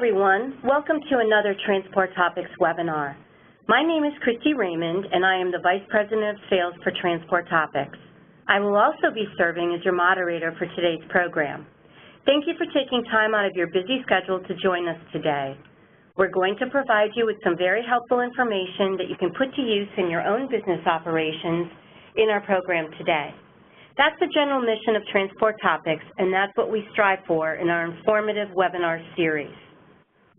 everyone. Welcome to another Transport Topics webinar. My name is Christy Raymond, and I am the Vice President of Sales for Transport Topics. I will also be serving as your moderator for today's program. Thank you for taking time out of your busy schedule to join us today. We're going to provide you with some very helpful information that you can put to use in your own business operations in our program today. That's the general mission of Transport Topics, and that's what we strive for in our informative webinar series.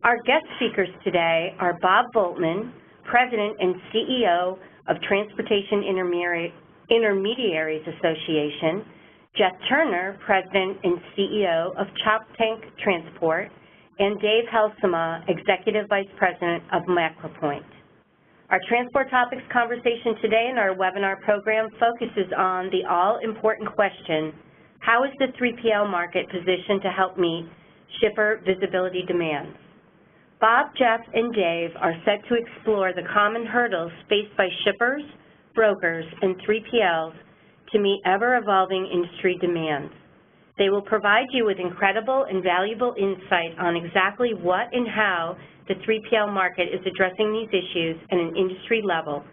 Our guest speakers today are Bob Voltmann, President and CEO of Transportation Intermediaries Association, Geoff Turner, President and CEO of Choptank Transport, and Dave Halsema, Executive Vice President of MacroPoint. Our Transport Topics conversation today in our webinar program focuses on the all-important question, how is the 3PL market positioned to help meet shipper visibility demands? Bob, Geoff, and Dave are set to explore the common hurdles faced by shippers, brokers, and 3PLs to meet ever-evolving industry demands. They will provide you with incredible and valuable insight on exactly what and how the 3PL market is addressing these issues at an industry level,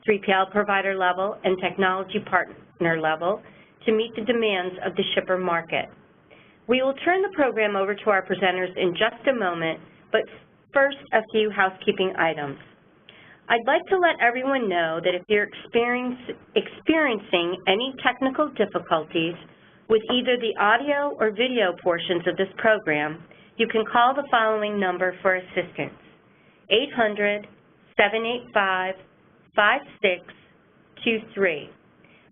3PL provider level, and technology partner level to meet the demands of the shipper market. We will turn the program over to our presenters in just a moment, but first, a few housekeeping items. I'd like to let everyone know that if you're experiencing any technical difficulties with either the audio or video portions of this program, you can call the following number for assistance, 800-785-5623.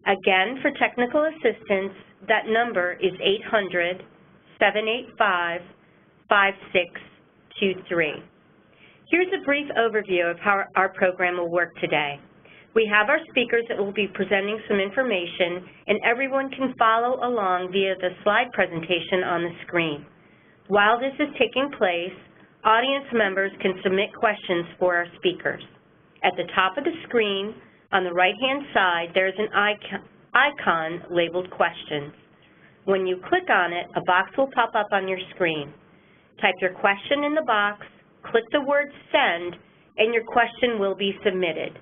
Again, for technical assistance, that number is 800-785-5623. Here's a brief overview of how our program will work today. We have our speakers that will be presenting some information, and everyone can follow along via the slide presentation on the screen. While this is taking place, audience members can submit questions for our speakers. At the top of the screen, on the right-hand side, there is an icon labeled Questions. When you click on it, a box will pop up on your screen. Type your question in the box, click the word Send, and your question will be submitted.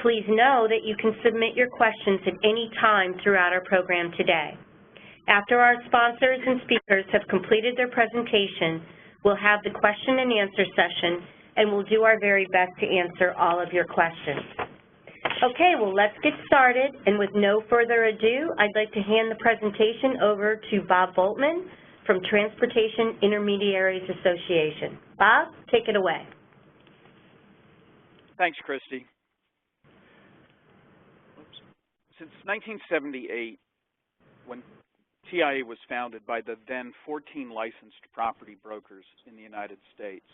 Please know that you can submit your questions at any time throughout our program today. After our sponsors and speakers have completed their presentation, we'll have the question and answer session, and we'll do our very best to answer all of your questions. Okay, well, let's get started, and with no further ado, I'd like to hand the presentation over to Bob Voltmann from Transportation Intermediaries Association. Bob, take it away. Thanks, Christy. Since 1978, when TIA was founded by the then 14 licensed property brokers in the United States,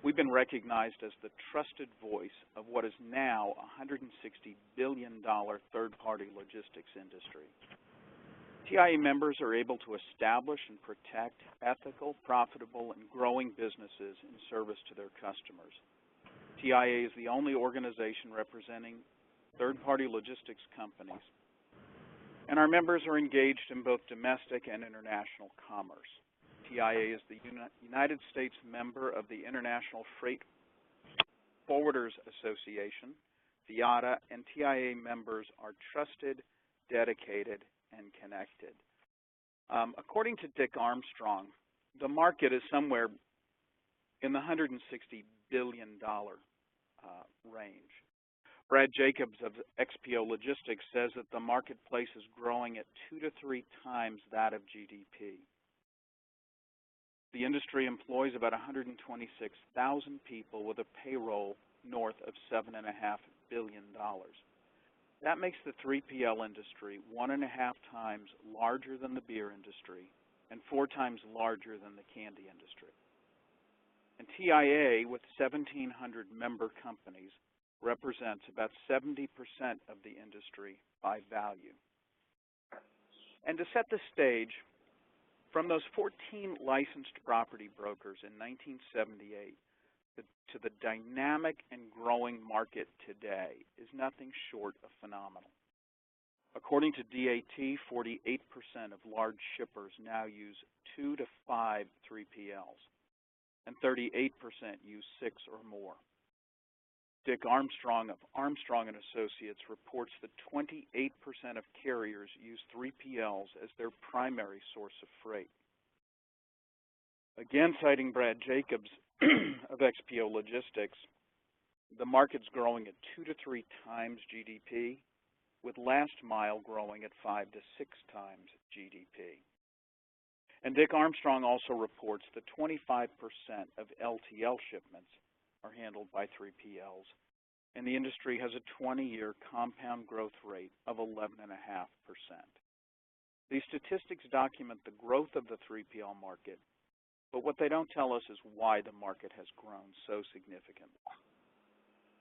we've been recognized as the trusted voice of what is now a $160 billion third-party logistics industry. TIA members are able to establish and protect ethical, profitable, and growing businesses in service to their customers. TIA is the only organization representing third-party logistics companies, and our members are engaged in both domestic and international commerce. TIA is the United States member of the International Freight Forwarders Association, FIATA, and TIA members are trusted, dedicated, and connected. According to Dick Armstrong, the market is somewhere in the $160 billion range. Brad Jacobs of XPO Logistics says that the marketplace is growing at 2 to 3 times that of GDP. The industry employs about 126,000 people with a payroll north of $7.5 billion. That makes the 3PL industry 1.5 times larger than the beer industry and 4 times larger than the candy industry. And TIA, with 1,700 member companies, represents about 70% of the industry by value. And to set the stage, from those 14 licensed property brokers in 1978 to the dynamic and growing market today is nothing short of phenomenal. According to DAT, 48% of large shippers now use 2 to 5 3PLs. and 38% use 6 or more. Dick Armstrong of Armstrong and Associates reports that 28% of carriers use 3PLs as their primary source of freight. Again, citing Brad Jacobs of XPO Logistics, the market's growing at 2 to 3 times GDP, with last mile growing at 5 to 6 times GDP. And Dick Armstrong also reports that 25% of LTL shipments are handled by 3PLs, and the industry has a 20-year compound growth rate of 11.5%. These statistics document the growth of the 3PL market, but what they don't tell us is why the market has grown so significantly.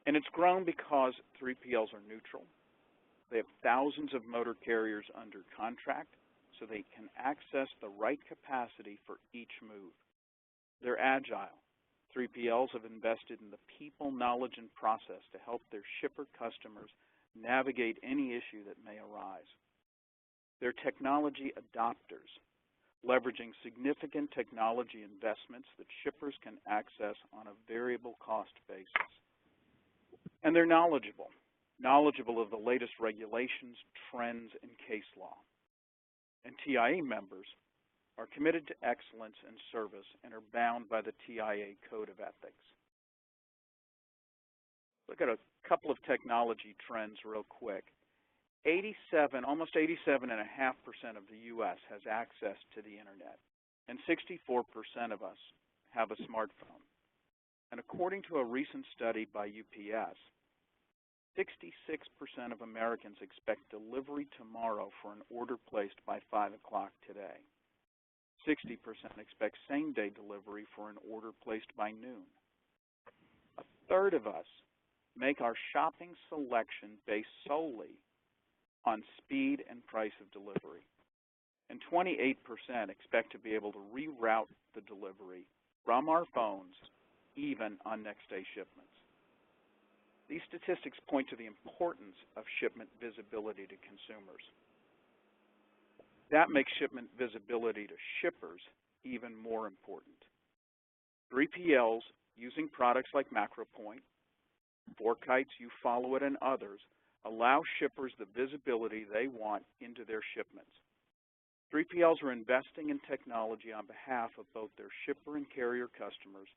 And it's grown because 3PLs are neutral. They have thousands of motor carriers under contract, so they can access the right capacity for each move. They're agile. 3PLs have invested in the people, knowledge, and process to help their shipper customers navigate any issue that may arise. They're technology adopters, leveraging significant technology investments that shippers can access on a variable cost basis. And they're knowledgeable of the latest regulations, trends, and case law. And TIA members are committed to excellence and service and are bound by the TIA Code of Ethics. Look at a couple of technology trends real quick. Almost 87.5% of the U.S. has access to the internet, and 64% of us have a smartphone. And according to a recent study by UPS, 66% of Americans expect delivery tomorrow for an order placed by 5 o'clock today. 60% expect same-day delivery for an order placed by noon. A third of us make our shopping selection based solely on speed and price of delivery. And 28% expect to be able to reroute the delivery from our phones, even on next-day shipments. These statistics point to the importance of shipment visibility to consumers. That makes shipment visibility to shippers even more important. 3PLs using products like MacroPoint, Forkite's, You Follow It, and others allow shippers the visibility they want into their shipments. 3PLs are investing in technology on behalf of both their shipper and carrier customers,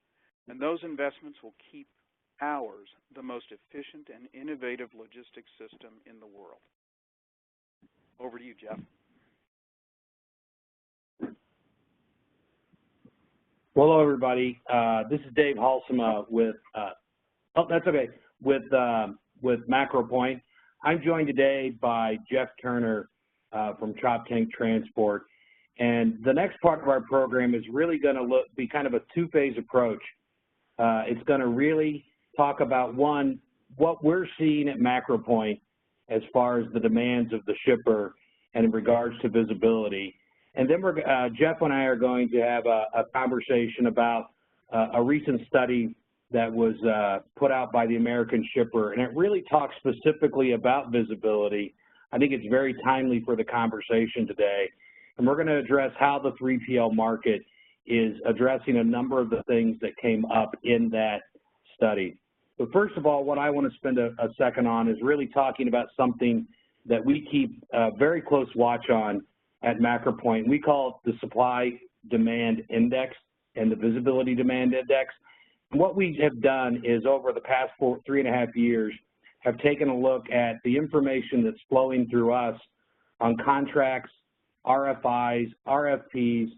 and those investments will keep ours the most efficient and innovative logistics system in the world. Over to you, Geoff. Well, hello, everybody. This is Dave Halsema with MacroPoint. I'm joined today by Geoff Turner from Choptank Transport. And the next part of our program is really going to be kind of a two-phase approach. It's going to really talk about, one, what we're seeing at MacroPoint as far as the demands of the shipper and in regards to visibility. And then Geoff and I are going to have a conversation about a recent study that was put out by the American Shipper, and it really talks specifically about visibility. I think it's very timely for the conversation today. And we're going to address how the 3PL market is addressing a number of the things that came up in that study. But first of all, what I want to spend a second on is really talking about something that we keep very close watch on at MacroPoint. We call it the supply-demand index and the visibility demand index. And what we have done is over the past 3.5 years have taken a look at the information that's flowing through us on contracts, RFIs, RFPs,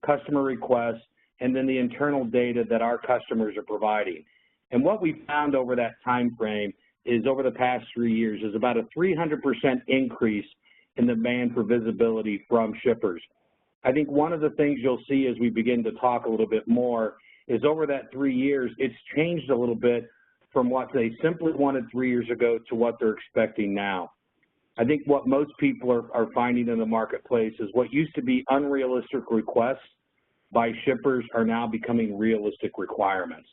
customer requests, and then the internal data that our customers are providing. And what we found over that time frame is over the past 3 years is about a 300% increase in the demand for visibility from shippers. I think one of the things you'll see as we begin to talk a little bit more is over that 3 years, it's changed a little bit from what they simply wanted 3 years ago to what they're expecting now. I think what most people are finding in the marketplace is what used to be unrealistic requests by shippers are now becoming realistic requirements.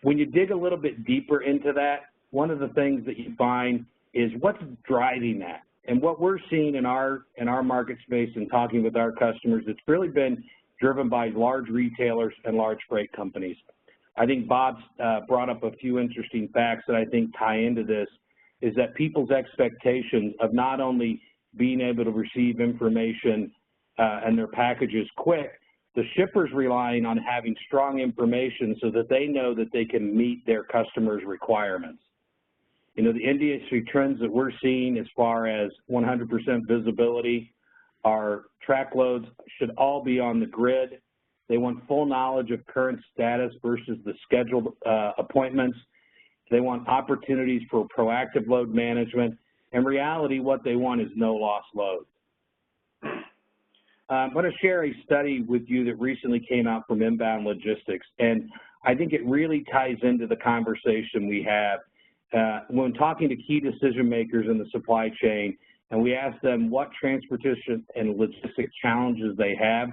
When you dig a little bit deeper into that, one of the things that you find is what's driving that. And what we're seeing in our market space and talking with our customers, it's really been driven by large retailers and large freight companies. I think Bob's brought up a few interesting facts that I think tie into this, is that people's expectations of not only being able to receive information and their packages quick, the shippers relying on having strong information so that they know that they can meet their customers' requirements. You know, the industry trends that we're seeing as far as 100% visibility, our track loads should all be on the grid. They want full knowledge of current status versus the scheduled appointments. They want opportunities for proactive load management. In reality, what they want is no lost load. I'm going to share a study with you that recently came out from Inbound Logistics, and I think it really ties into the conversation we have when talking to key decision makers in the supply chain, and we ask them what transportation and logistics challenges they have,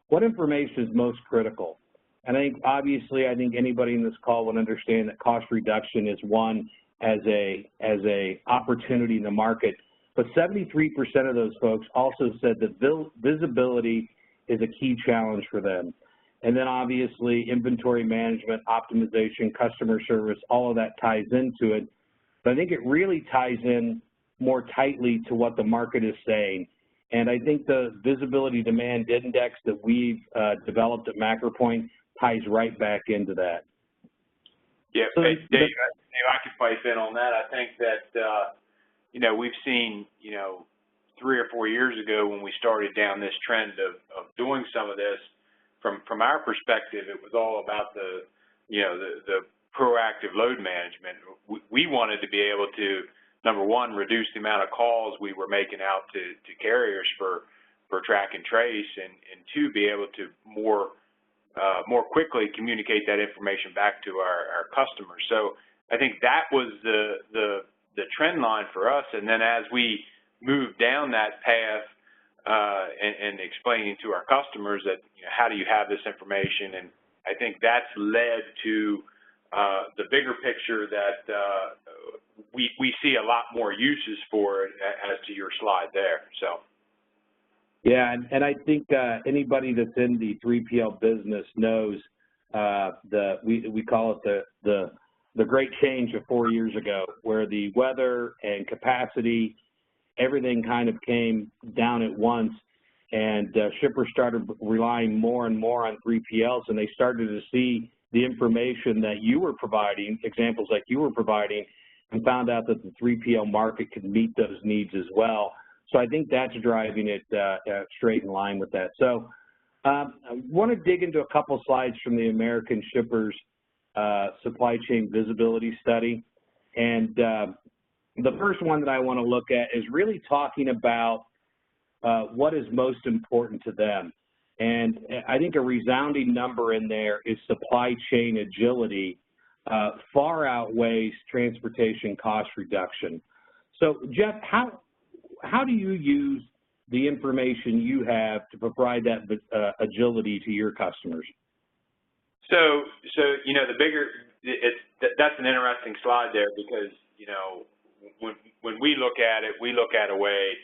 what information is most critical. And I think, obviously, I think anybody in this call would understand that cost reduction is one as a opportunity in the market. But 73% of those folks also said that visibility is a key challenge for them. And then obviously inventory management, optimization, customer service, all of that ties into it. But I think it really ties in more tightly to what the market is saying. And I think the visibility demand index that we've developed at MacroPoint ties right back into that. Yeah, so Dave, I could pipe in on that. I think that, you know, we've seen, you know, 3 or 4 years ago when we started down this trend of doing some of this, from our perspective, it was all about the, you know, the proactive load management. We wanted to be able to, number one, reduce the amount of calls we were making out to carriers for track and trace, and two, be able to more quickly communicate that information back to our customers. So I think that was the trend line for us. And then as we moved down that path and explaining to our customers that, you know, how do you have this information, and I think that's led to the bigger picture that we see a lot more uses for it, as to your slide there. So. Yeah, and I think anybody that's in the 3PL business knows we call it the great change of 4 years ago, where the weather and capacity, everything kind of came down at once, and shippers started relying more and more on 3PLs, and they started to see the information that you were providing, examples like you were providing, and found out that the 3PL market could meet those needs as well. So I think that's driving it straight in line with that. So I want to dig into a couple slides from the American Shippers Supply Chain Visibility Study. And the first one that I want to look at is really talking about what is most important to them. And I think a resounding number in there is supply chain agility far outweighs transportation cost reduction. So Geoff, how do you use the information you have to provide that agility to your customers? So you know, that's an interesting slide there, because, you know, when we look at it, we look at a way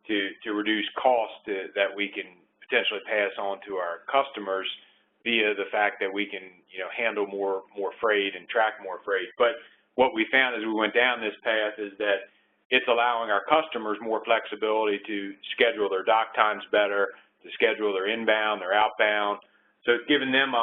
to reduce cost that we can potentially pass on to our customers via the fact that we can, you know, handle more freight and track more freight. But what we found as we went down this path is that it's allowing our customers more flexibility to schedule their dock times better, to schedule their inbound, their outbound. So it's giving them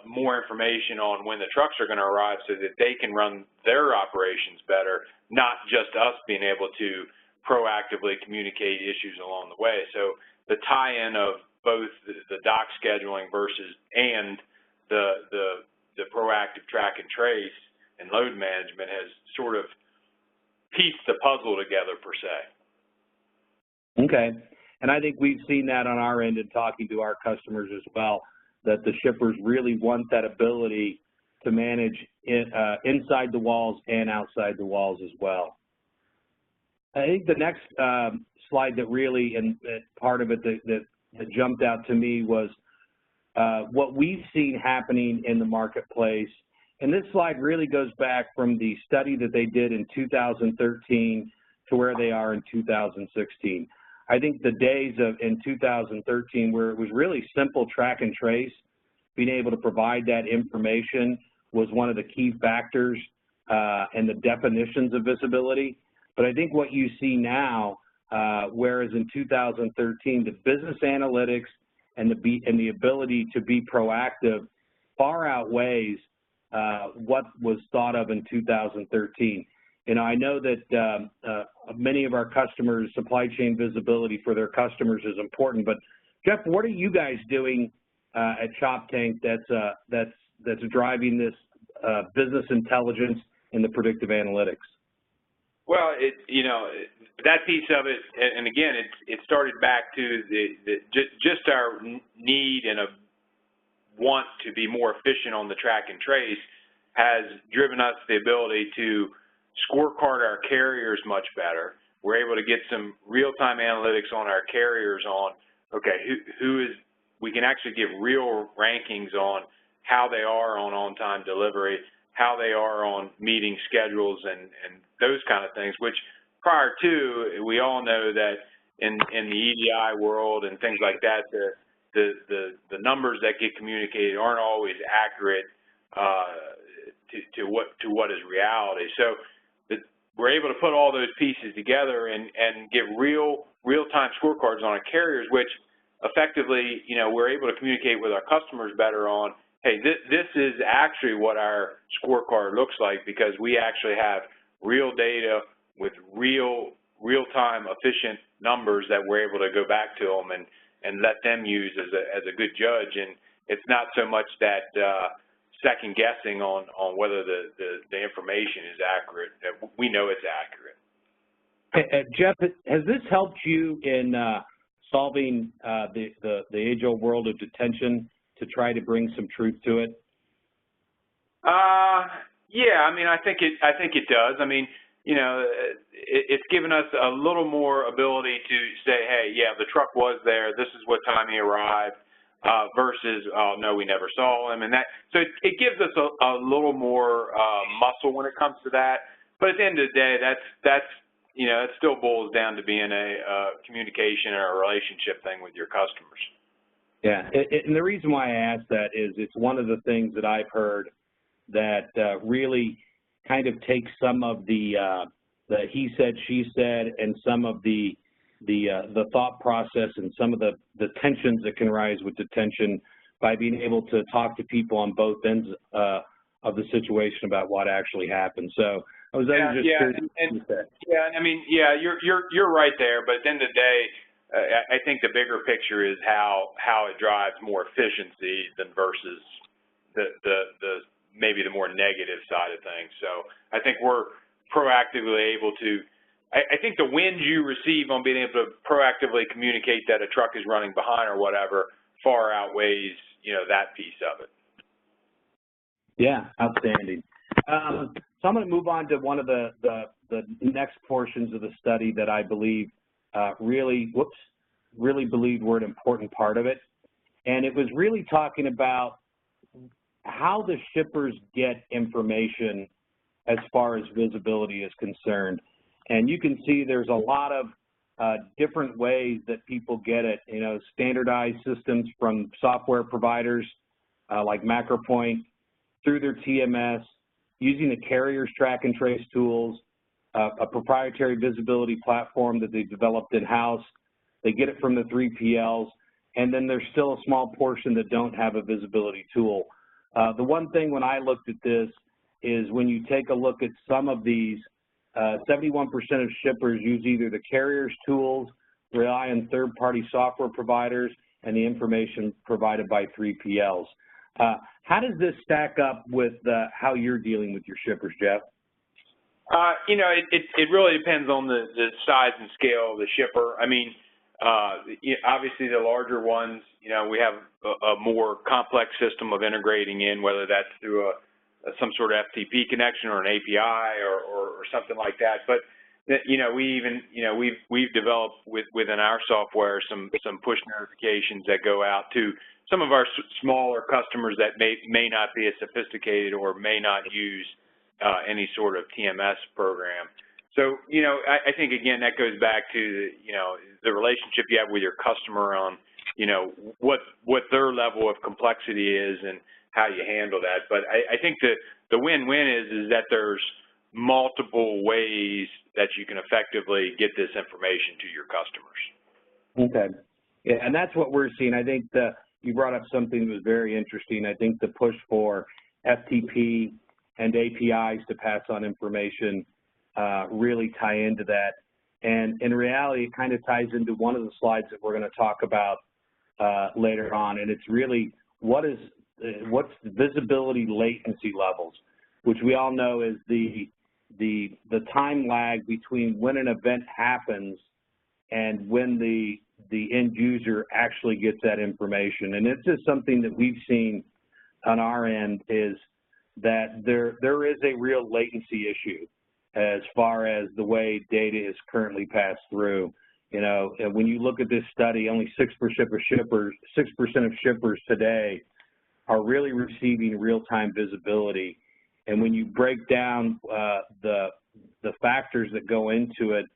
more information on when the trucks are going to arrive so that they can run their operations better, not just us being able to proactively communicate issues along the way. So the tie-in of both the dock scheduling and the proactive track and trace and load management has sort of piece the puzzle together, per se. Okay, and I think we've seen that on our end in talking to our customers as well, that the shippers really want that ability to manage inside the walls and outside the walls as well. I think the next slide that really, and part of it that jumped out to me was what we've seen happening in the marketplace. And this slide really goes back from the study that they did in 2013 to where they are in 2016. I think the days of in 2013 where it was really simple track and trace, being able to provide that information was one of the key factors and the definitions of visibility. But I think what you see now, whereas in 2013, the business analytics and the ability to be proactive far outweighs what was thought of in 2013. You know, I know that many of our customers, supply chain visibility for their customers is important, but Geoff, what are you guys doing at Choptank that's driving this business intelligence and the predictive analytics? Well, that piece of it, and again, it started back to just our need and a want to be more efficient on the track and trace has driven us the ability to scorecard our carriers much better. We're able to get some real-time analytics on our carriers on, okay, we can actually give real rankings on how they are on on-time delivery, how they are on meeting schedules and those kind of things, which prior to, we all know that in the EDI world and things like that, the numbers that get communicated aren't always accurate to what is reality. So we're able to put all those pieces together and give real-time scorecards on our carriers, which effectively, we're able to communicate with our customers better on, hey, this is actually what our scorecard looks like because we actually have real data with real-time efficient numbers that we're able to go back to them and let them use as a good judge. And it's not so much that second guessing on whether the information is accurate. We know it's accurate. Geoff, has this helped you in solving the age-old world of detention to try to bring some truth to it? Yeah, I mean, I think it does. I mean, it's given us a little more ability to say, hey, yeah, the truck was there. This is what time he arrived. Versus, oh no, we never saw him, and that. So it gives us a little more muscle when it comes to that. But at the end of the day, it still boils down to being a communication or a relationship thing with your customers. Yeah, and the reason why I ask that is it's one of the things that I've heard that really kind of takes some of the he said, she said, and some of the thought process and some of the tensions that can rise with detention by being able to talk to people on both ends of the situation about what actually happened. So I was just curious. I mean, yeah, you're right there. But at the end of the day, I think the bigger picture is how it drives more efficiency than versus the maybe the more negative side of things. So I think we're proactively able to. I think the wins you receive on being able to proactively communicate that a truck is running behind or whatever far outweighs, that piece of it. Yeah, outstanding. So I'm going to move on to one of the next portions of the study that I believe really believed were an important part of it. And it was really talking about how the shippers get information as far as visibility is concerned. And you can see there's a lot of different ways that people get it, standardized systems from software providers like MacroPoint through their TMS, using the carrier's track and trace tools, a proprietary visibility platform that they developed in-house. They get it from the 3PLs, and then there's still a small portion that don't have a visibility tool. The one thing when I looked at this is when you take a look at some of these, 71% of shippers use either the carrier's tools, rely on third-party software providers, and the information provided by 3PLs. How does this stack up with how you're dealing with your shippers, Geoff? It really depends on the size and scale of the shipper. I mean, obviously the larger ones, we have a more complex system of integrating in, whether that's through some sort of FTP connection or an API or something like that. But we've developed within our software some push notifications that go out to some of our smaller customers that may not be as sophisticated or may not use any sort of TMS program. So, I think, again, that goes back to, the relationship you have with your customer on, what their level of complexity is and how you handle that. But I think the win-win is that there's multiple ways that you can effectively get this information to your customers. Okay. Yeah, and that's what we're seeing. I think you brought up something that was very interesting. I think the push for FTP and APIs to pass on information really tie into that. And in reality, it kind of ties into one of the slides that we're going to talk about later on. And it's really what's the visibility latency levels, which we all know is the time lag between when an event happens and when the end user actually gets that information. And it's just something that we've seen on our end is that there is a real latency issue as far as the way data is currently passed through. When you look at this study, only 6% of shippers today are really receiving real-time visibility. And when you break down the factors that go into it,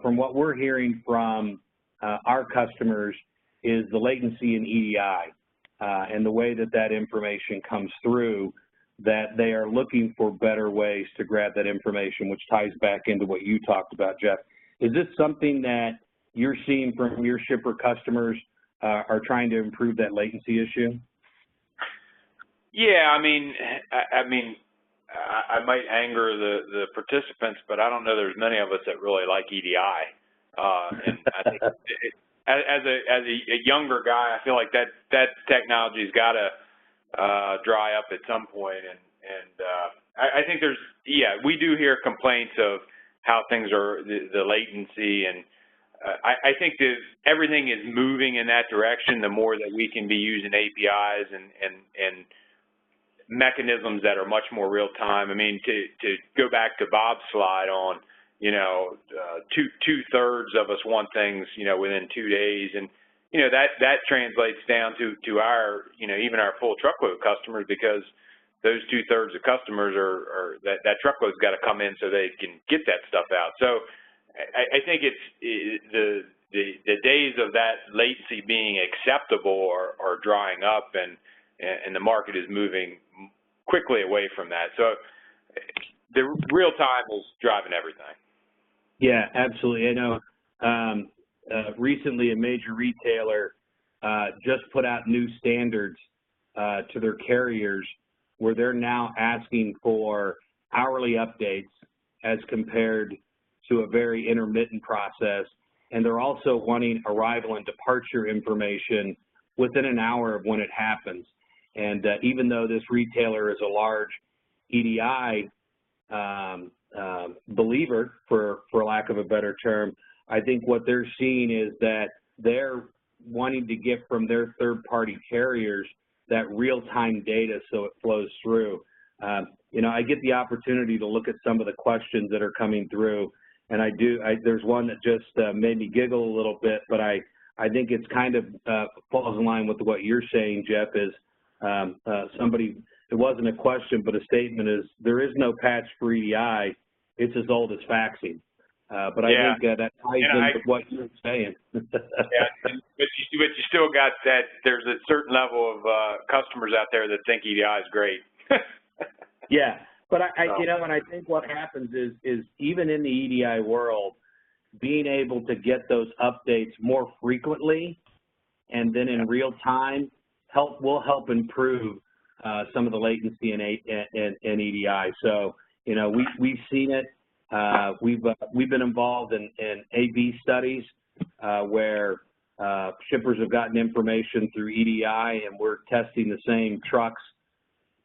from what we're hearing from our customers is the latency in EDI and the way that information comes through, that they are looking for better ways to grab that information, which ties back into what you talked about, Geoff. Is this something that you're seeing from your shipper customers are trying to improve that latency issue? Yeah, I might anger the participants, but I don't know there's many of us that really like EDI. And I think as a younger guy, I feel like that technology's got to dry up at some point. And I think we do hear complaints of how things are, the latency, and I think that everything is moving in that direction. The more that we can be using APIs and mechanisms that are much more real time. To go back to Bob's slide on, two-thirds of us want things, within 2 days, and that translates down to our, even our full truckload customers, because those two-thirds of customers are that truckload's got to come in so they can get that stuff out. So I think it's the days of that latency being acceptable are drying up, and the market is moving quickly away from that. So the real time is driving everything. Yeah, absolutely. I know recently a major retailer just put out new standards to their carriers where they're now asking for hourly updates as compared to a very intermittent process. And they're also wanting arrival and departure information within an hour of when it happens. And even though this retailer is a large EDI believer, for lack of a better term, I think what they're seeing is that they're wanting to get from their third-party carriers that real-time data so it flows through. I get the opportunity to look at some of the questions that are coming through, and there's one that just made me giggle a little bit, but I think it's kind of falls in line with what you're saying, Geoff, is it wasn't a question, but a statement is, there is no patch for EDI. It's as old as faxing. But I think that ties into what you're saying. Yeah, but you still got that. There's a certain level of customers out there that think EDI is great. Yeah, but and I think what happens is even in the EDI world, being able to get those updates more frequently and then in real time will help improve some of the latency in EDI. So we've seen it. We've been involved in A/B studies where shippers have gotten information through EDI, and we're testing the same trucks,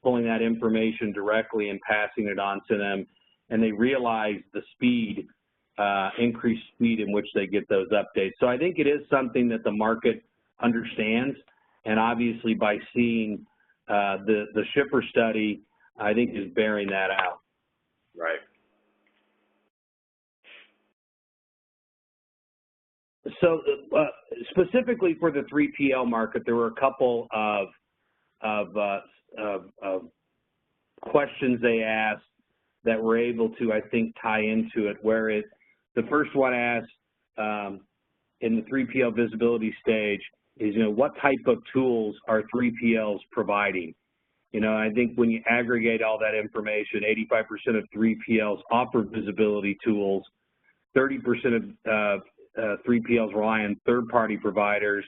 pulling that information directly and passing it on to them, and they realize the speed, increased speed in which they get those updates. So I think it is something that the market understands, and obviously by seeing the shipper study, I think is bearing that out. Right. So specifically for the 3PL market, there were a couple of questions they asked that we're able to, I think, tie into it, where the first one asked in the 3PL visibility stage is, what type of tools are 3PLs providing? I think when you aggregate all that information, 85% of 3PLs offer visibility tools, 30% of 3PLs rely on third-party providers,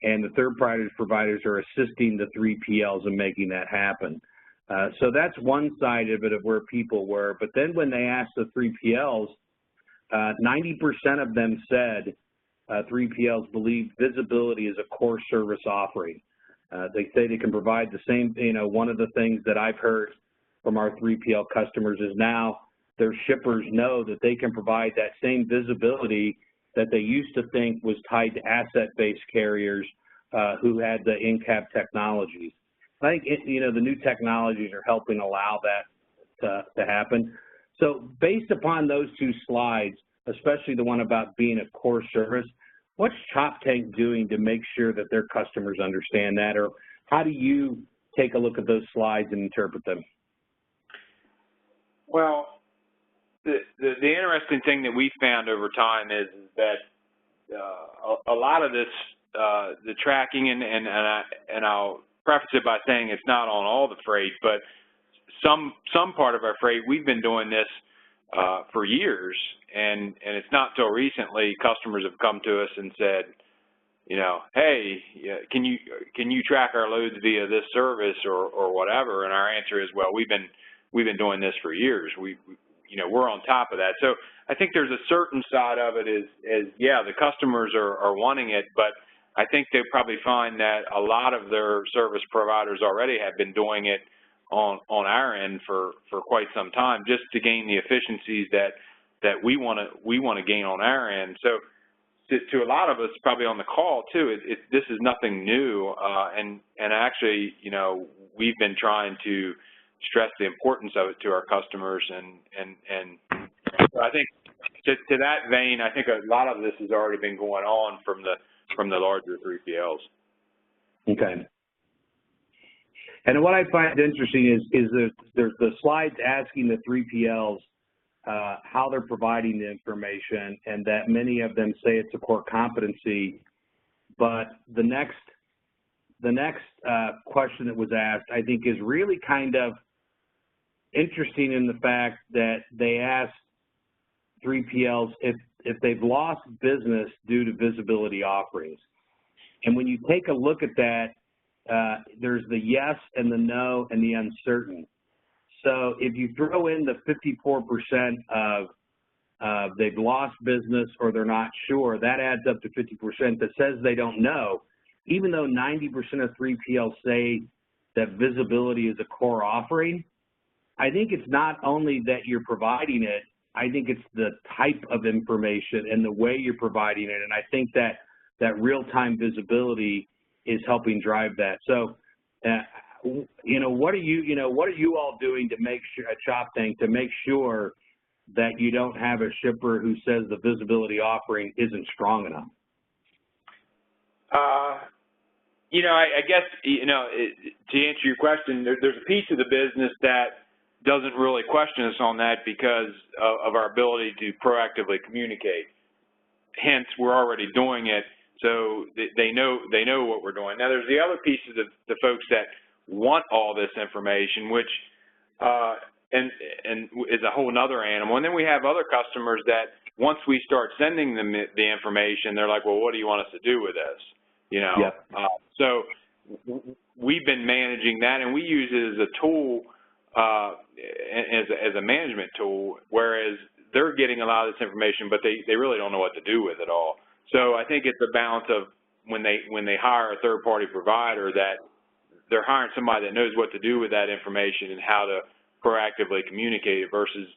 and the third-party providers are assisting the 3PLs in making that happen. So that's one side of it, of where people were. But then when they asked the 3PLs, 90% of them said 3PLs believe visibility is a core service offering. They say they can provide the same, one of the things that I've heard from our 3PL customers is now their shippers know that they can provide that same visibility that they used to think was tied to asset-based carriers who had the in-cab technologies. I think, the new technologies are helping allow that to happen. So based upon those two slides, especially the one about being a core service, what's Choptank doing to make sure that their customers understand that? Or how do you take a look at those slides and interpret them? Well, the interesting thing that we found over time is that a lot of this, the tracking, and I'll preface it by saying it's not on all the freight, but some part of our freight, we've been doing this for years, and it's not till recently customers have come to us and said, hey, can you track our loads via this service or whatever? And our answer is, well, we've been doing this for years. We're on top of that. So I think there's a certain side of it is yeah, the customers are wanting it, but I think they probably find that a lot of their service providers already have been doing it on our end for quite some time, just to gain the efficiencies that we want to gain on our end. So to a lot of us probably on the call too, this is nothing new, and actually, we've been trying to stress the importance of it to our customers, and so I think to that vein, I think a lot of this has already been going on from the larger 3PLs. Okay. And what I find interesting is there's the slides asking the 3PLs how they're providing the information, and that many of them say it's a core competency. But the next question that was asked, I think, is really kind of interesting in the fact that they asked 3PLs if they've lost business due to visibility offerings. And when you take a look at that, there's the yes and the no and the uncertain. So if you throw in the 54% of they've lost business or they're not sure, that adds up to 50% that says they don't know, even though 90% of 3PLs say that visibility is a core offering. I think it's not only that you're providing it, I think it's the type of information and the way you're providing it. And I think that real-time visibility is helping drive that. So, what are you all doing to make sure at Choptank to make sure that you don't have a shipper who says the visibility offering isn't strong enough? I guess, to answer your question, there's a piece of the business that doesn't really question us on that because of our ability to proactively communicate. Hence, we're already doing it, so they know what we're doing. Now, there's the other piece of the folks that want all this information, which and is a whole other animal. And then we have other customers that once we start sending them the information, they're like, well, what do you want us to do with this? Yep. So we've been managing that, and we use it as a tool, as a management tool, whereas they're getting a lot of this information, but they really don't know what to do with it all. So I think it's a balance of when they hire a third-party provider, that they're hiring somebody that knows what to do with that information and how to proactively communicate it, versus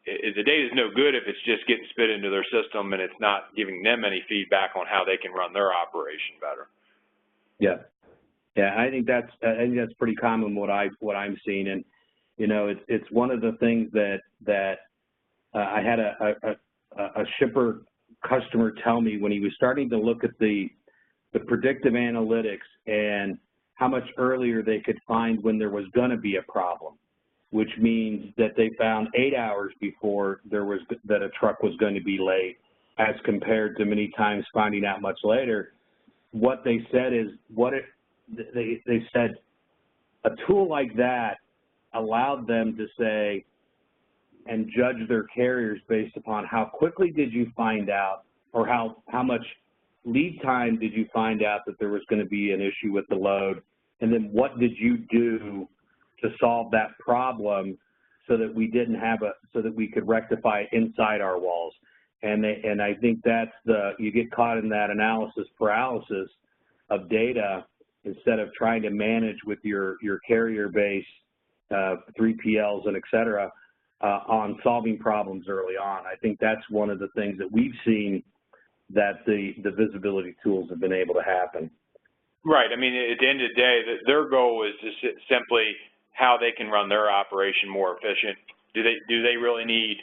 the data is no good if it's just getting spit into their system and it's not giving them any feedback on how they can run their operation better. Yeah. Yeah, I think that's pretty common what I'm seeing, and it's one of the things that I had a shipper customer tell me when he was starting to look at the predictive analytics and how much earlier they could find when there was going to be a problem. which means that they found 8 hours before that a truck was going to be late, as compared to many times finding out much later. What they said is, they said a tool like that allowed them to say and judge their carriers based upon how quickly did you find out, or how much lead time did you find out that there was going to be an issue with the load, and then what did you do to solve that problem so that we didn't have so that we could rectify it inside our walls. And I think that's you get caught in that analysis paralysis of data instead of trying to manage with your carrier base, 3PLs and et cetera, on solving problems early on. I think that's one of the things that we've seen that the visibility tools have been able to happen. Right. I mean, at the end of the day, their goal is to simply how they can run their operation more efficient. Do they really need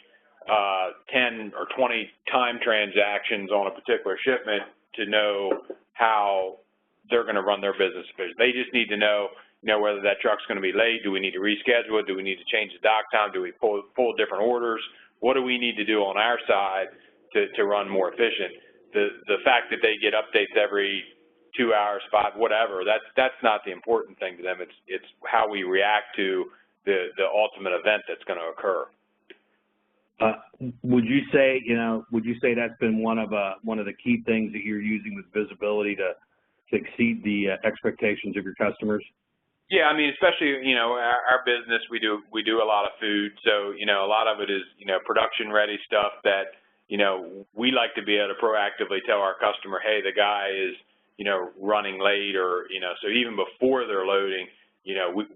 10 or 20 time transactions on a particular shipment to know how they're going to run their business efficient? They just need to know, whether that truck's going to be late. Do we need to reschedule it? Do we need to change the dock time? Do we pull different orders? What do we need to do on our side to run more efficient? The fact that they get updates every 2 hours, 5, whatever, that's not the important thing to them. It's how we react to the ultimate event that's going to occur. Would you say that's been one of the key things that you're using with visibility to exceed the expectations of your customers? Yeah, I mean, especially our business, we do a lot of food, so a lot of it is production ready stuff that we like to be able to proactively tell our customer, hey, the guy is running late, or so even before they're loading,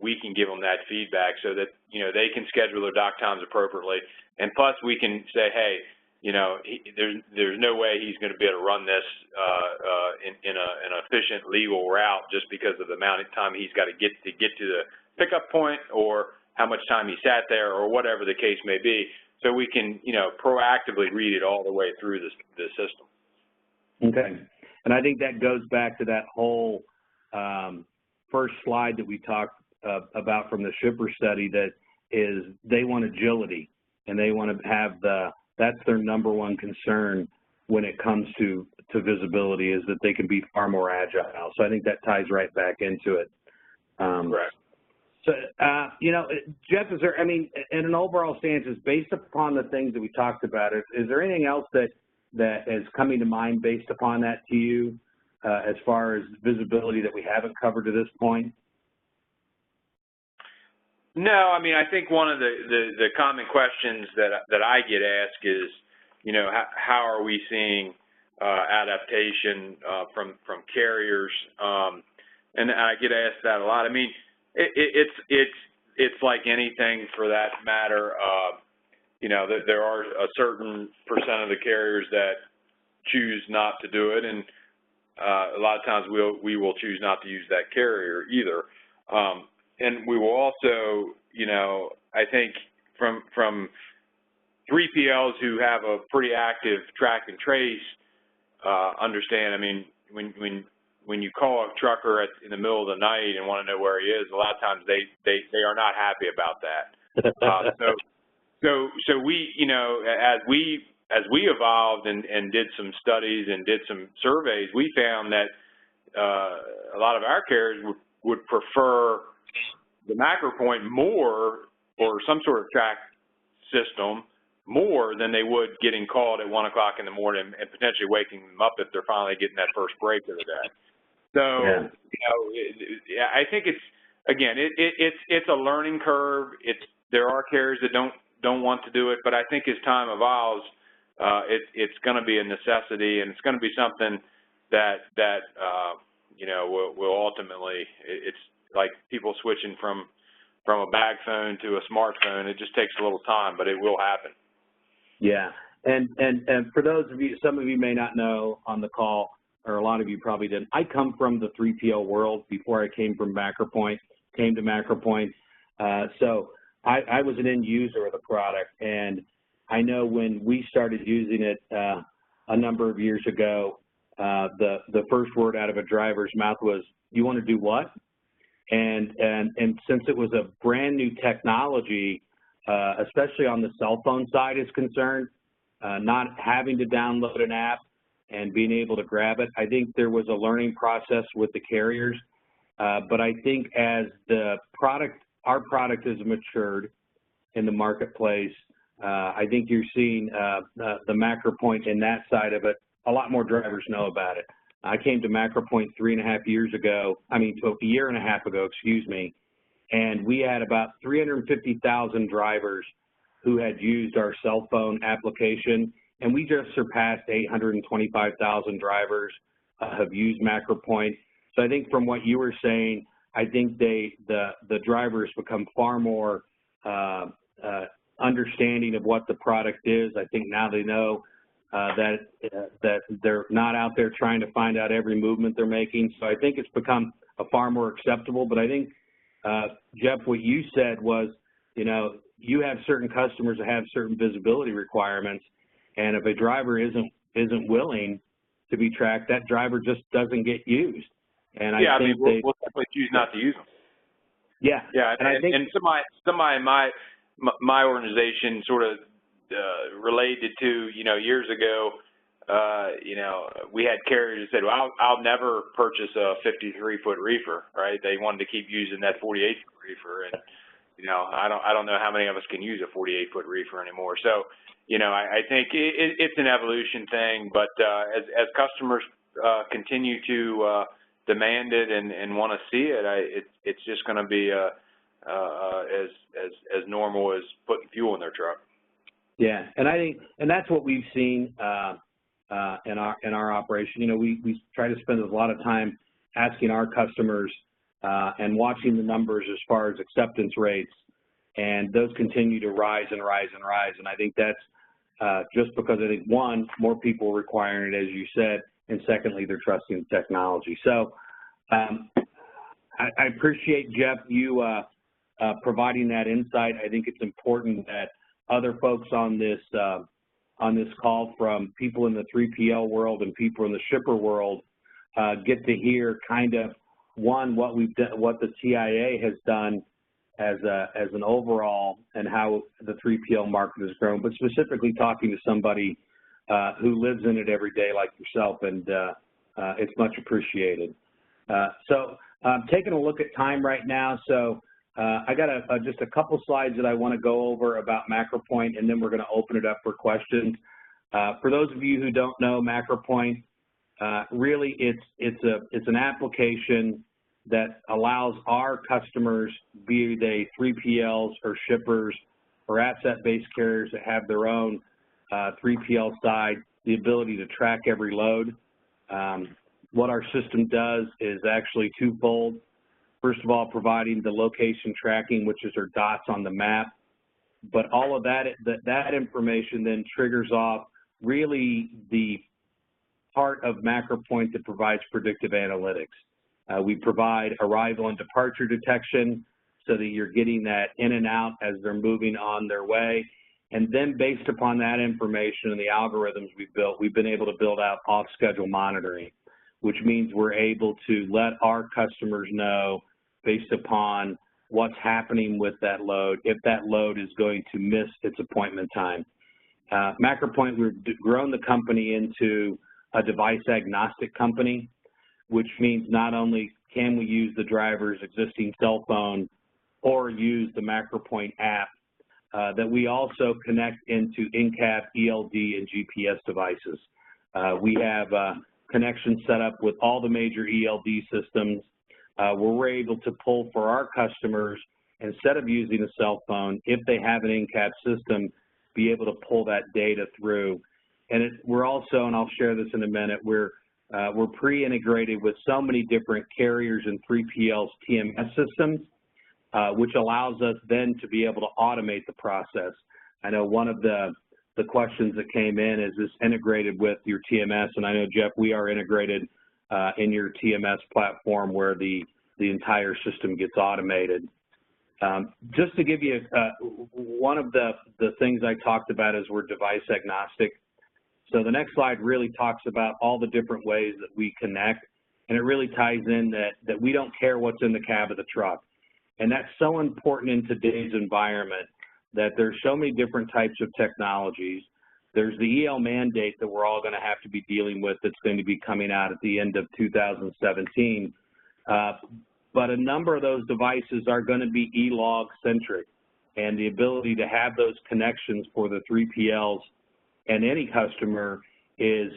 we can give them that feedback so that they can schedule their dock times appropriately, and plus we can say, hey, there's no way he's going to be able to run this in an efficient legal route just because of the amount of time he's got to get to the pickup point, or how much time he sat there, or whatever the case may be. So we can proactively read it all the way through the system. Okay, and I think that goes back to that whole first slide that we talked about from the shipper study. That is, they want agility, and they want to have that's their number one concern when it comes to visibility, is that they can be far more agile. So I think that ties right back into it. Right. So, Geoff, is there, in an overall stance, is based upon the things that we talked about, is there anything else that is coming to mind based upon that to you, as far as visibility that we haven't covered to this point? No, I think one of the common questions that I get asked is, how are we seeing adaptation from carriers? And I get asked that a lot. It's like anything for that matter. There are a certain percent of the carriers that choose not to do it, and a lot of times we will choose not to use that carrier either. And we will also, I think from 3PLs who have a pretty active track and trace, understand. When you call a trucker in the middle of the night and want to know where he is, a lot of times they are not happy about that. So we, as we evolved and did some studies and did some surveys, we found that a lot of our carriers would prefer the MacroPoint more, or some sort of track system, more than they would getting called at 1 o'clock in the morning and potentially waking them up if they're finally getting that first break of the day. So, yeah. I think it's a learning curve. There are carriers that don't want to do it, but I think as time evolves, it's going to be a necessity, and it's going to be something that will ultimately, it's like people switching from a bag phone to a smartphone. It just takes a little time, but it will happen. Yeah, and for those of you, some of you may not know on the call, or a lot of you probably didn't, I come from the 3PL world before I came to MacroPoint. So I was an end user of the product, and I know when we started using it a number of years ago, the first word out of a driver's mouth was, "You want to do what?" And since it was a brand new technology, especially on the cell phone side is concerned, not having to download an app and being able to grab it, I think there was a learning process with the carriers. But I think as our product has matured in the marketplace, I think you're seeing the MacroPoint in that side of it. A lot more drivers know about it. I came to MacroPoint a year and a half ago, excuse me, and we had about 350,000 drivers who had used our cell phone application, and we just surpassed 825,000 drivers have used MacroPoint. So I think from what you were saying, I think the drivers become far more understanding of what the product is. I think now they know that they're not out there trying to find out every movement they're making. So I think it's become a far more acceptable. But I think, Geoff, what you said was, you have certain customers that have certain visibility requirements, and if a driver isn't willing to be tracked, that driver just doesn't get used. And I think we'll definitely choose not to use them. Yeah, yeah, and somebody in my organization sort of related to, years ago, we had carriers that said, well, I'll never purchase a 53-foot reefer, right? They wanted to keep using that 48-foot reefer, and I don't know how many of us can use a 48-foot reefer anymore. So, I think it's an evolution thing, but as customers continue to demand it and want to see it, it's just going to be as normal as putting fuel in their truck. Yeah, and I think, and that's what we've seen in our operation. We try to spend a lot of time asking our customers and watching the numbers as far as acceptance rates, and those continue to rise and rise and rise. And I think that's just because I think, one, more people are requiring it, as you said, and secondly, they're trusting the technology. So I appreciate, Geoff, you providing that insight. I think it's important that other folks on this call, from people in the 3PL world and people in the shipper world, get to hear kind of, one, what the TIA has done as an overall, and how the 3PL market has grown, but specifically talking to somebody who lives in it every day like yourself, and it's much appreciated. So taking a look at time right now, so I got just a couple slides that I want to go over about MacroPoint, and then we're going to open it up for questions. For those of you who don't know MacroPoint, really it's an application that allows our customers, be they 3PLs or shippers or asset-based carriers that have their own 3PL side, the ability to track every load. What our system does is actually twofold. First of all, providing the location tracking, which is our dots on the map, but all of that information then triggers off really the part of MacroPoint that provides predictive analytics. We provide arrival and departure detection so that you're getting that in and out as they're moving on their way. And then based upon that information and the algorithms we've built, we've been able to build out off-schedule monitoring, which means we're able to let our customers know based upon what's happening with that load, if that load is going to miss its appointment time. MacroPoint, we've grown the company into a device-agnostic company, which means not only can we use the driver's existing cell phone or use the MacroPoint app, that we also connect into in-cab, ELD, and GPS devices. We have connections set up with all the major ELD systems where we're able to pull for our customers, instead of using a cell phone, if they have an in-cab system, be able to pull that data through. And we're also, and I'll share this in a minute, we're pre-integrated with so many different carriers and 3PL's TMS systems, which allows us then to be able to automate the process. I know one of the questions that came in is this integrated with your TMS, and I know, Geoff, we are integrated in your TMS platform where the entire system gets automated. Just to give you one of the things I talked about is we're device agnostic. So the next slide really talks about all the different ways that we connect. and it really ties in that we don't care what's in the cab of the truck. And that's so important in today's environment, that there's so many different types of technologies. There's the EL mandate that we're all going to have to be dealing with that's going to be coming out at the end of 2017. But a number of those devices are going to be E-log centric, and the ability to have those connections for the 3PLs and any customer is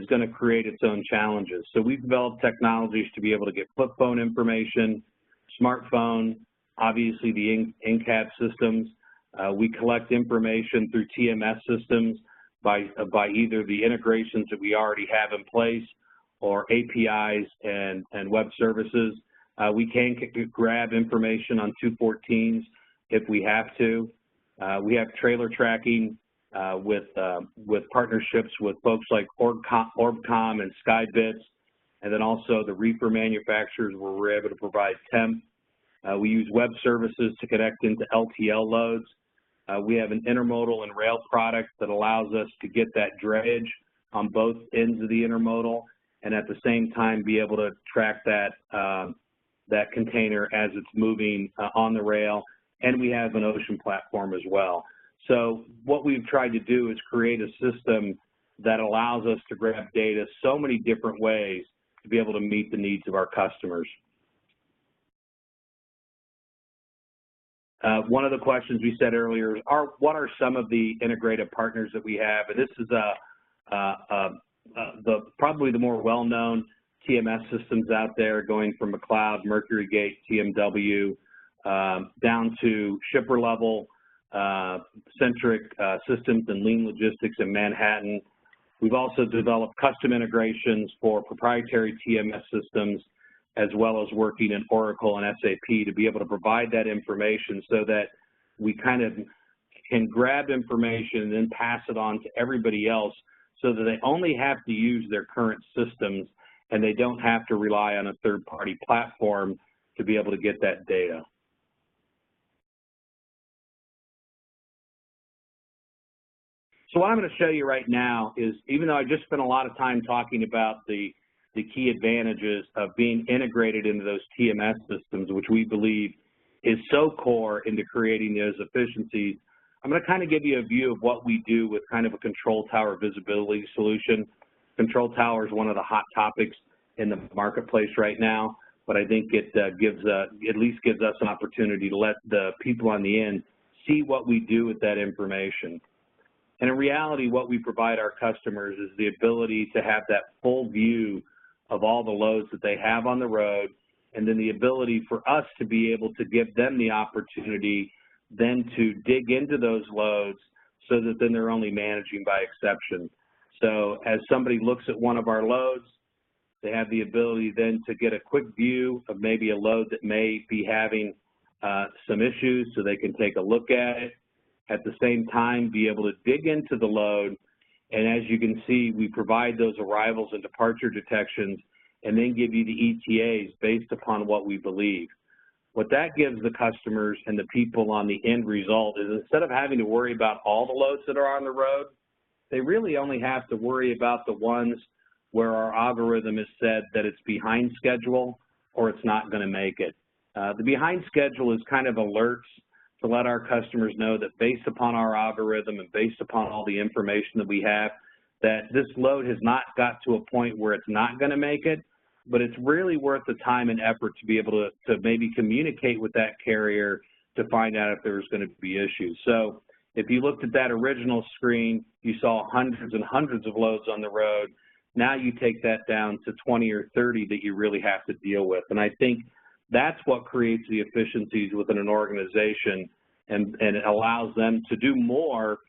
going to create its own challenges. So we've developed technologies to be able to get flip phone information, smartphone, obviously the in-cab systems. We collect information through TMS systems by either the integrations that we already have in place or APIs and web services. We can grab information on 214s if we have to. We have trailer tracking with partnerships with folks like Orbcom and Skybits, and then also the reefer manufacturers where we're able to provide temp. We use web services to connect into LTL loads. We have an intermodal and rail product that allows us to get that drayage on both ends of the intermodal, and at the same time be able to track that that container as it's moving on the rail. And we have an ocean platform as well. So what we've tried to do is create a system that allows us to grab data so many different ways to be able to meet the needs of our customers. One of the questions we said earlier is, what are some of the integrated partners that we have? And this is probably the more well-known TMS systems out there, going from McLeod, MercuryGate, TMW, down to shipper level centric systems and lean logistics in Manhattan. We've also developed custom integrations for proprietary TMS systems, as well as working in Oracle and SAP to be able to provide that information so that we kind of can grab information and then pass it on to everybody else, so that they only have to use their current systems and they don't have to rely on a third-party platform to be able to get that data. So what I'm going to show you right now is, even though I just spent a lot of time talking about the key advantages of being integrated into those TMS systems, which we believe is so core into creating those efficiencies, I'm going to kind of give you a view of what we do with kind of a control tower visibility solution. Control tower is one of the hot topics in the marketplace right now, but I think it at least gives us an opportunity to let the people on the end see what we do with that information. And in reality, what we provide our customers is the ability to have that full view of all the loads that they have on the road, and then the ability for us to be able to give them the opportunity then to dig into those loads, so that then they're only managing by exception. So as somebody looks at one of our loads, they have the ability then to get a quick view of maybe a load that may be having some issues, so they can take a look at it. At the same time, be able to dig into the load, and as you can see, we provide those arrivals and departure detections, and then give you the ETAs based upon what we believe. What that gives the customers and the people on the end result is, instead of having to worry about all the loads that are on the road, they really only have to worry about the ones where our algorithm has said that it's behind schedule or it's not going to make it. The behind schedule is kind of alerts to let our customers know that, based upon our algorithm and based upon all the information that we have, that this load has not got to a point where it's not going to make it, but it's really worth the time and effort to be able to maybe communicate with that carrier to find out if there's going to be issues. So if you looked at that original screen, you saw hundreds and hundreds of loads on the road. Now you take that down to 20 or 30 that you really have to deal with. And I think that's what creates the efficiencies within an organization, and it allows them to do more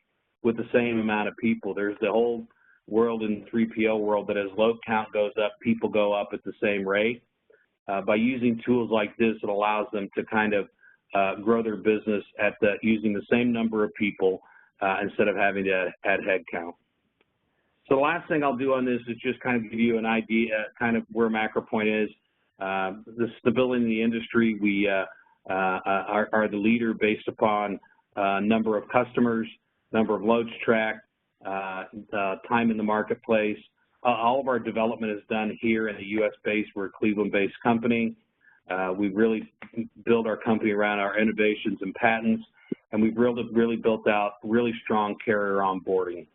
with the same amount of people. There's the whole world in the 3PL world that as load count goes up, people go up at the same rate. By using tools like this, it allows them to kind of grow their business at using the same number of people instead of having to add head count. So the last thing I'll do on this is just kind of give you an idea kind of where MacroPoint is. The stability in the industry, we are the leader based upon number of customers, number of loads tracked, time in the marketplace, all of our development is done here in the U.S.-based. We're a Cleveland-based company. We've really built our company around our innovations and patents, and we've really built out really strong carrier onboarding.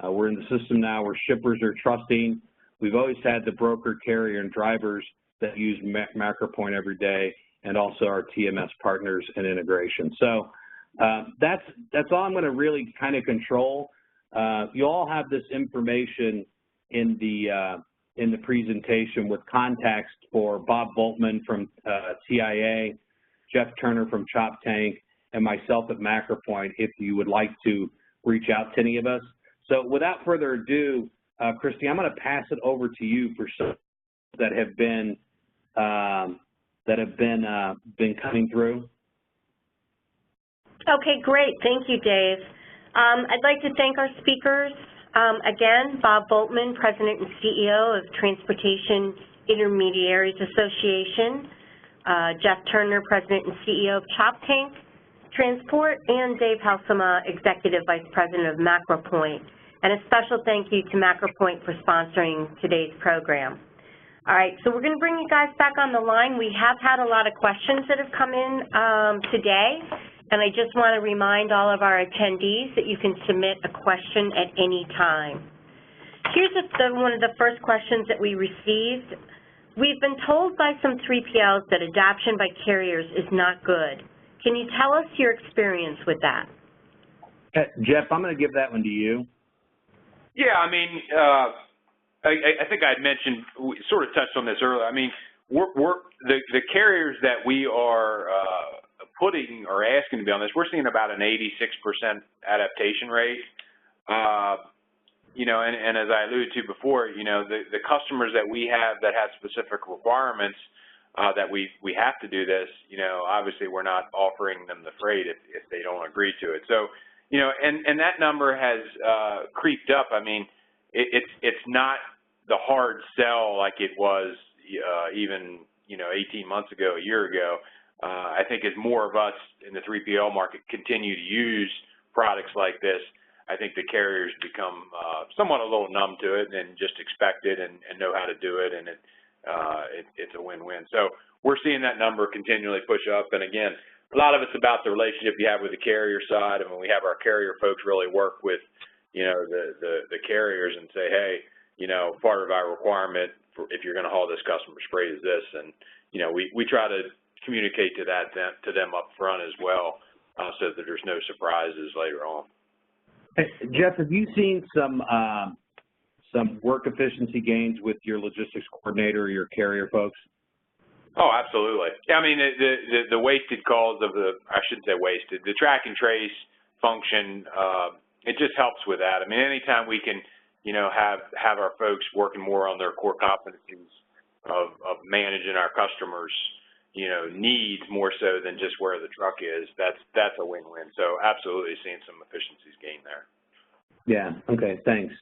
We're in the system now where shippers are trusting. We've always had the broker, carrier, and drivers that use MacroPoint every day, and also our TMS partners and integration. So that's all I'm going to really kind of control. You all have this information in the presentation with contacts for Bob Voltmann from TIA, Geoff Turner from Choptank, and myself at MacroPoint if you would like to reach out to any of us. So without further ado, Christy, I'm going to pass it over to you for some that have been coming through. Okay, great. Thank you, Dave. I'd like to thank our speakers. Again, Bob Voltmann, President and CEO of Transportation Intermediaries Association, Geoff Turner, President and CEO of Choptank Transport, and Dave Halsema, Executive Vice President of MacroPoint. And a special thank you to MacroPoint for sponsoring today's program. All right, so we're going to bring you guys back on the line. We have had a lot of questions that have come in today, and I just want to remind all of our attendees that you can submit a question at any time. Here's one of the first questions that we received. We've been told by some 3PLs that adoption by carriers is not good. Can you tell us your experience with that? Geoff, I'm going to give that one to you. Yeah, I mean, I think I had mentioned, we sort of touched on this earlier. I mean, the carriers that we are putting or asking to be on this, we're seeing about an 86% adaptation rate. You know, and as I alluded to before, you know, the customers that we have that have specific requirements that we have to do this, you know, obviously we're not offering them the freight if they don't agree to it. So, you know, and that number has creeped up. I mean, it's not the hard sell like it was even, you know, 18 months ago, a year ago. I think as more of us in the 3PL market continue to use products like this, I think the carriers become somewhat a little numb to it and just expect it and know how to do it, and it's a win-win. So we're seeing that number continually push up, and again, a lot of it's about the relationship you have with the carrier side, and when we have our carrier folks really work with, you know, the carriers and say, hey, you know, part of our requirement for if you're going to haul this customer's freight is this, and you know, we try to communicate to them up front as well, so that there's no surprises later on. Hey, Geoff, have you seen some work efficiency gains with your logistics coordinator or your carrier folks? Oh, absolutely. I mean, the wasted calls of I shouldn't say wasted, the track and trace function, it just helps with that. I mean, anytime we can, you know, have our folks working more on their core competencies of managing our customers, you know, needs more so than just where the truck is, that's a win-win. So absolutely seeing some efficiencies gained there. Yeah, okay, thanks.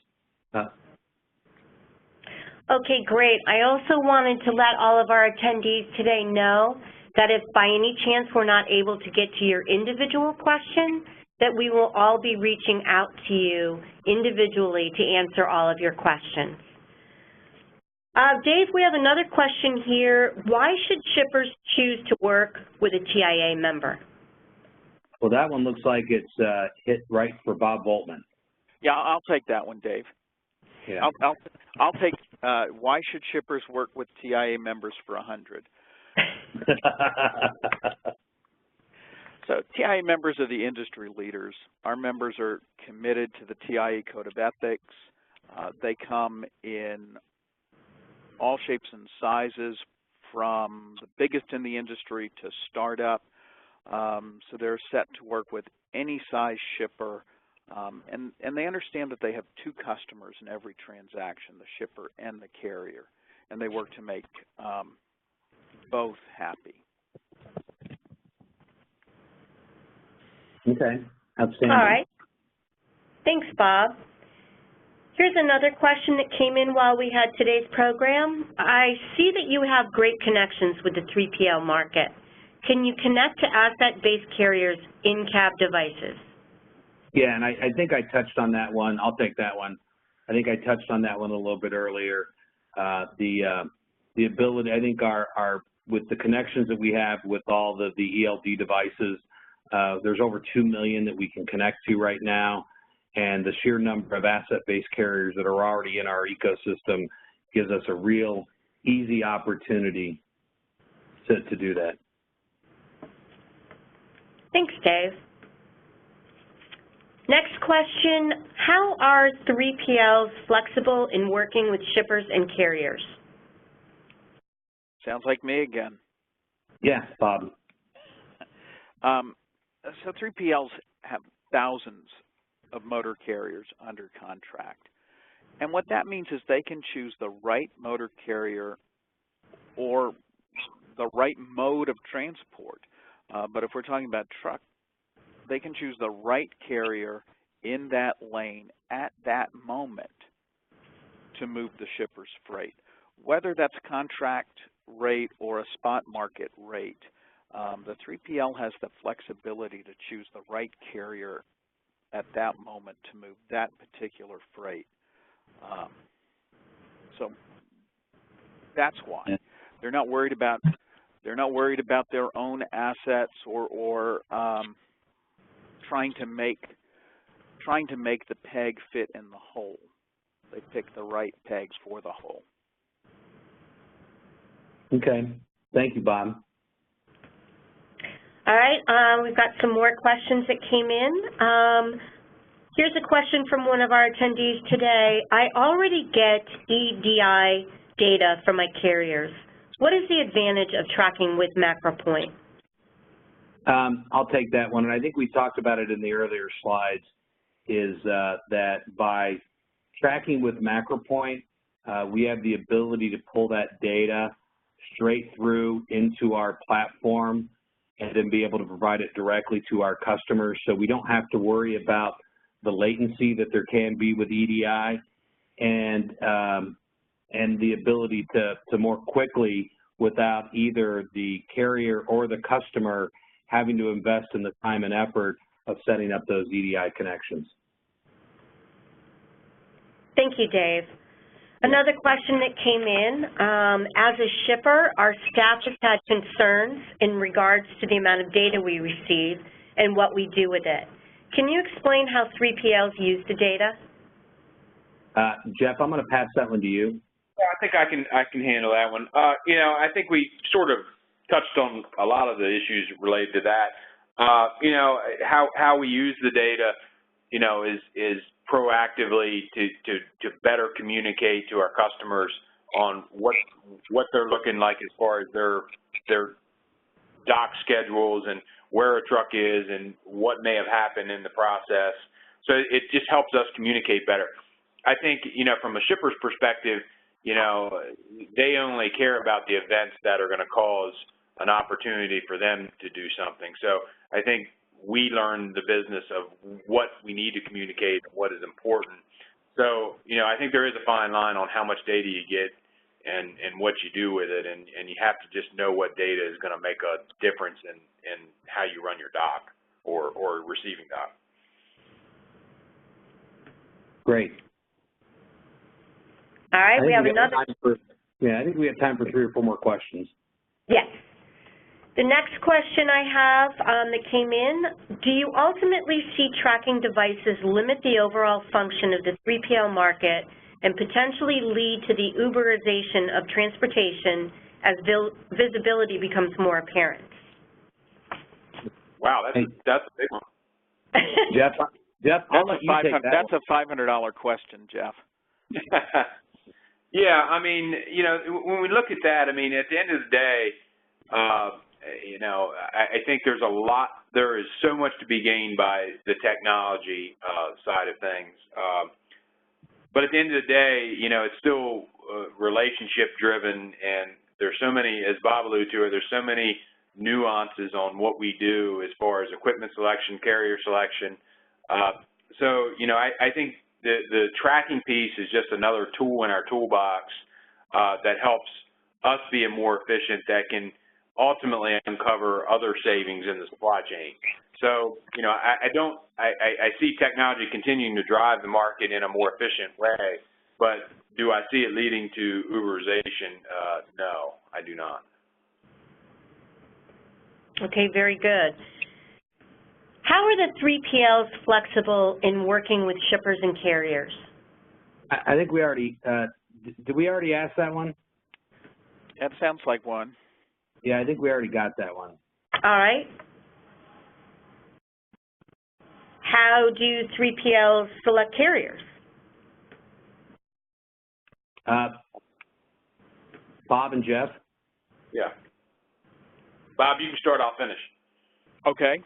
Okay, great. I also wanted to let all of our attendees today know that if by any chance we're not able to get to your individual question, that we will all be reaching out to you individually to answer all of your questions. Dave, we have another question here. Why should shippers choose to work with a TIA member? Well, that one looks like it's hit right for Bob Voltmann. Yeah, I'll take that one, Dave. Yeah. I'll take why should shippers work with TIA members for 100? So TIA members are the industry leaders. Our members are committed to the TIA Code of Ethics. They come in all shapes and sizes, from the biggest in the industry to startup. So they're set to work with any size shipper. And they understand that they have two customers in every transaction, the shipper and the carrier, and they work to make both happy. Okay, outstanding. All right. Thanks, Bob. Here's another question that came in while we had today's program. I see that you have great connections with the 3PL market. Can you connect to asset-based carriers in-cab devices? Yeah, and I think I touched on that one. I'll take that one. I think I touched on that one a little bit earlier. The ability, I think with the connections that we have with all the ELD devices, there's over 2 million that we can connect to right now, and the sheer number of asset-based carriers that are already in our ecosystem gives us a real easy opportunity to do that. Thanks, Dave. Next question, how are 3PLs flexible in working with shippers and carriers? Sounds like me again. Yeah, Bob. So 3PLs have thousands of motor carriers under contract. And what that means is they can choose the right motor carrier or the right mode of transport. But if we're talking about truck, they can choose the right carrier in that lane at that moment to move the shipper's freight. Whether that's contract rate or a spot market rate, the 3PL has the flexibility to choose the right carrier at that moment to move that particular freight. So that's why they're not worried about their own assets or trying to make the peg fit in the hole. They pick the right pegs for the hole. Okay. Thank you, Bob. All right. We've got some more questions that came in. Here's a question from one of our attendees today. I already get EDI data from my carriers. What is the advantage of tracking with MacroPoint? I'll take that one, and I think we talked about it in the earlier slides, is that by tracking with MacroPoint, we have the ability to pull that data straight through into our platform and then be able to provide it directly to our customers. So we don't have to worry about the latency that there can be with EDI and the ability to more quickly, without either the carrier or the customer having to invest in the time and effort of setting up those EDI connections. Thank you, Dave. Another question that came in, as a shipper, our staff has had concerns in regards to the amount of data we receive and what we do with it. Can you explain how 3PLs use the data? Geoff, I'm going to pass that one to you. Yeah, I think I can handle that one. You know, I think we sort of touched on a lot of the issues related to that. You know, how we use the data, you know, is proactively to better communicate to our customers on what they're looking like as far as their dock schedules and where a truck is and what may have happened in the process. So it just helps us communicate better. I think, you know, from a shipper's perspective, you know, they only care about the events that are going to cause an opportunity for them to do something. So I think we learn the business of what we need to communicate and what is important. So, you know, I think there is a fine line on how much data you get and what you do with it, and you have to just know what data is going to make a difference in how you run your dock or receiving dock. Great. All right, we have another. I think we have time for 3 or 4 more questions. Yes. The next question I have that came in, do you ultimately see tracking devices limit the overall function of the 3PL market and potentially lead to the Uberization of transportation as visibility becomes more apparent? Wow, that's a big one. Geoff, I'll let you take that. That's a $500 question, Geoff. Yeah, I mean, you know, when we look at that, I mean, at the end of the day, you know, I think there is so much to be gained by the technology side of things. But at the end of the day, you know, it's still relationship driven, and there's so many, as Bob alluded to, there's so many nuances on what we do as far as equipment selection, carrier selection. So, you know, I think the tracking piece is just another tool in our toolbox that helps us be more efficient, that can ultimately uncover other savings in the supply chain. So, you know, I see technology continuing to drive the market in a more efficient way, but do I see it leading to Uberization? No, I do not. Okay, very good. How are the 3PLs flexible in working with shippers and carriers? I think we already, did we already ask that one? That sounds like one. Yeah, I think we already got that one. All right. How do 3PLs select carriers? Bob and Geoff? Yeah. Bob, you can start, I'll finish. Okay.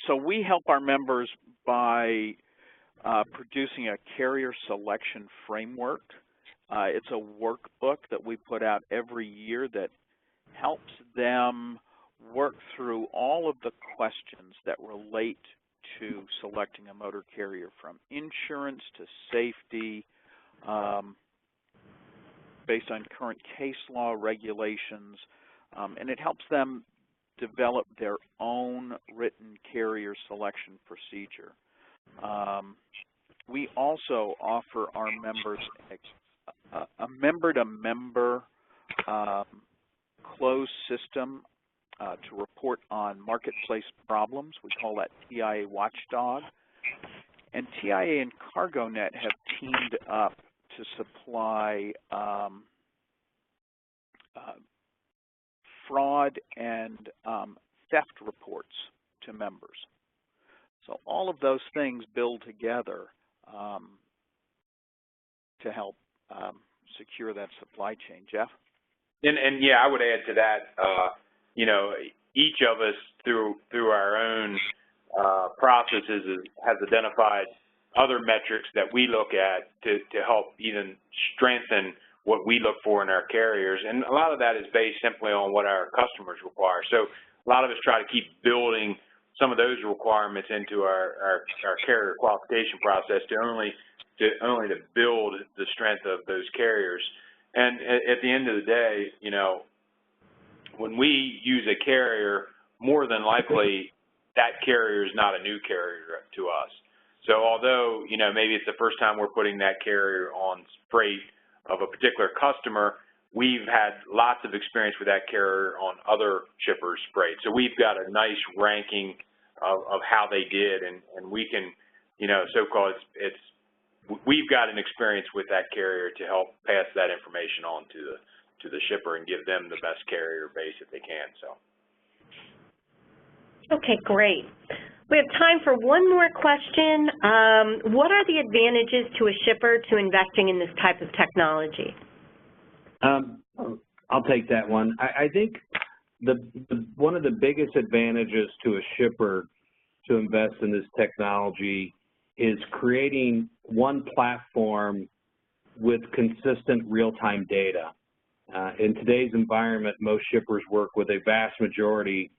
So we help our members by producing a carrier selection framework. It's a workbook that we put out every year that helps them work through all of the questions that relate to selecting a motor carrier, from insurance to safety, based on current case law regulations, and it helps them develop their own written carrier selection procedure. We also offer our members a member-to-member closed system to report on marketplace problems. We call that TIA Watchdog. And TIA and CargoNet have teamed up to supply fraud and theft reports to members. So all of those things build together to help secure that supply chain. Geoff? And yeah, I would add to that, you know, each of us through our own processes has identified other metrics that we look at to help even strengthen what we look for in our carriers. And a lot of that is based simply on what our customers require. So a lot of us try to keep building some of those requirements into our carrier qualification process to build the strength of those carriers. And at the end of the day, you know, when we use a carrier, more than likely that carrier is not a new carrier to us. So although, you know, maybe it's the first time we're putting that carrier on freight of a particular customer, we've had lots of experience with that carrier on other shippers' freight. So we've got a nice ranking of how they did, and we can, you know, so-called we've got an experience with that carrier to help pass that information on to the shipper and give them the best carrier base if they can. So. Okay, great. We have time for one more question. What are the advantages to a shipper to investing in this type of technology? I'll take that one. I think one of the biggest advantages to a shipper to invest in this technology is creating one platform with consistent real-time data. In today's environment, most shippers work with a vast majority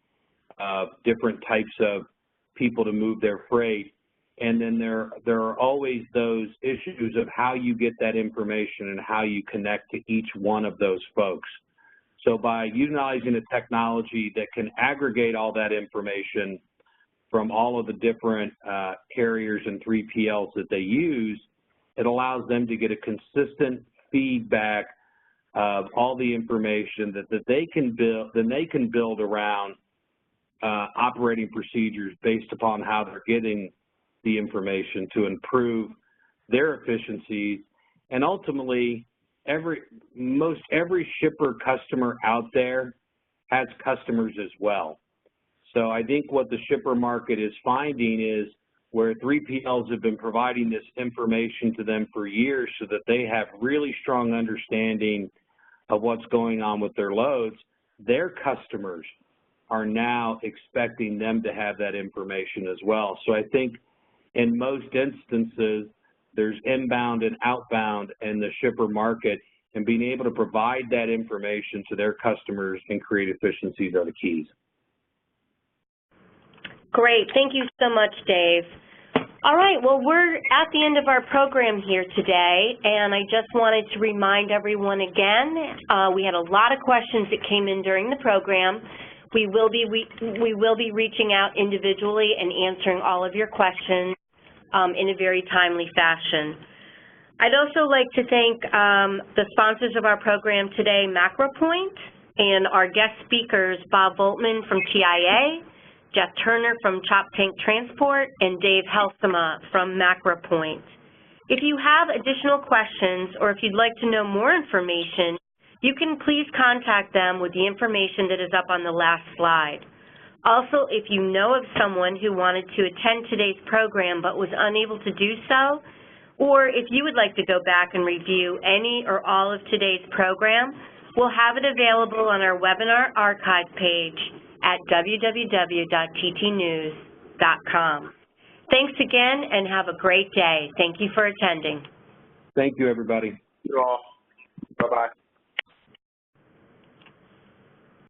of different types of people to move their freight, and then there are always those issues of how you get that information and how you connect to each one of those folks. So by utilizing a technology that can aggregate all that information from all of the different carriers and 3PLs that they use, it allows them to get a consistent feedback of all the information that they can build around operating procedures based upon how they're getting the information to improve their efficiencies. And ultimately, most every shipper customer out there has customers as well. So I think what the shipper market is finding is where 3PLs have been providing this information to them for years so that they have really strong understanding of what's going on with their loads, their customers are now expecting them to have that information as well. So I think in most instances, there's inbound and outbound in the shipper market, and being able to provide that information to their customers and create efficiencies are the keys. Great. Thank you so much, Dave. All right, well, we're at the end of our program here today, and I just wanted to remind everyone again, we had a lot of questions that came in during the program. We will be reaching out individually and answering all of your questions in a very timely fashion. I'd also like to thank the sponsors of our program today, MacroPoint, and our guest speakers, Bob Voltmann from TIA, Geoff Turner from Choptank Transport, and Dave Halsema from MacroPoint. If you have additional questions or if you'd like to know more information, you can please contact them with the information that is up on the last slide. Also, if you know of someone who wanted to attend today's program but was unable to do so, or if you would like to go back and review any or all of today's program, we'll have it available on our webinar archive page at www.ttnews.com. Thanks again and have a great day. Thank you for attending. Thank you, everybody. Thank you all. Bye-bye.